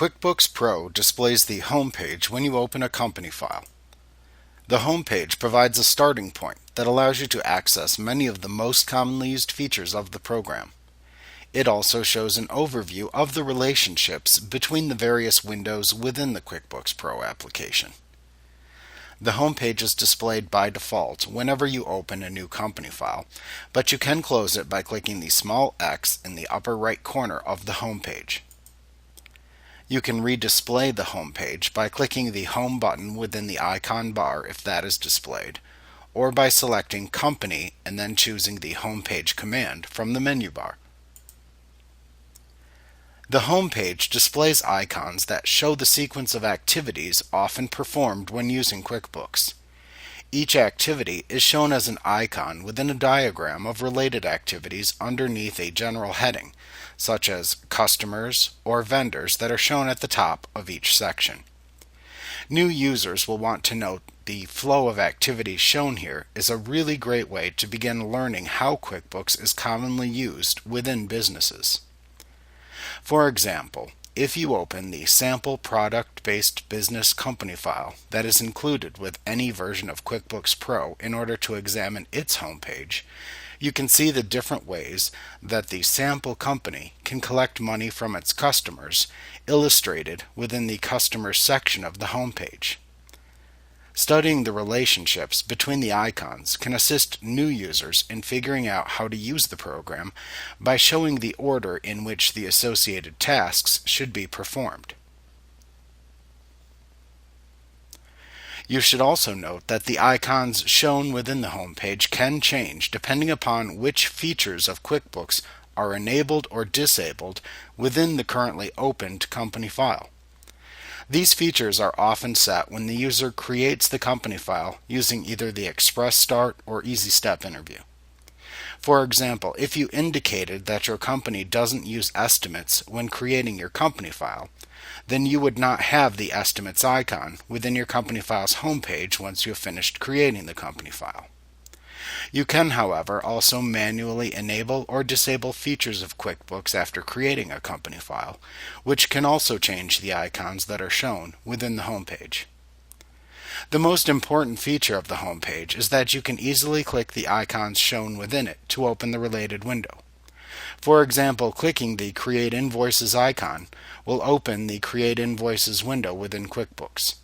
QuickBooks Pro displays the home page when you open a company file. The home page provides a starting point that allows you to access many of the most commonly used features of the program. It also shows an overview of the relationships between the various windows within the QuickBooks Pro application. The home page is displayed by default whenever you open a new company file, but you can close it by clicking the small X in the upper right corner of the home page. You can redisplay the home page by clicking the Home button within the icon bar if that is displayed, or by selecting Company and then choosing the Home Page command from the menu bar. The home page displays icons that show the sequence of activities often performed when using QuickBooks. Each activity is shown as an icon within a diagram of related activities underneath a general heading, such as customers or vendors that are shown at the top of each section. New users will want to note the flow of activities shown here is a really great way to begin learning how QuickBooks is commonly used within businesses. For example, if you open the sample product-based business company file that is included with any version of QuickBooks Pro in order to examine its homepage, you can see the different ways that the sample company can collect money from its customers, illustrated within the Customers section of the homepage. Studying the relationships between the icons can assist new users in figuring out how to use the program by showing the order in which the associated tasks should be performed. You should also note that the icons shown within the home page can change depending upon which features of QuickBooks are enabled or disabled within the currently opened company file. These features are often set when the user creates the company file using either the Express Start or Easy Step interview. For example, if you indicated that your company doesn't use estimates when creating your company file, then you would not have the estimates icon within your company file's homepage once you have finished creating the company file. You can, however, also manually enable or disable features of QuickBooks after creating a company file, which can also change the icons that are shown within the homepage. The most important feature of the homepage is that you can easily click the icons shown within it to open the related window. For example, clicking the Create Invoices icon will open the Create Invoices window within QuickBooks.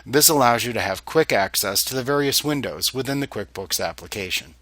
This allows you to have quick access to the various windows within the QuickBooks application.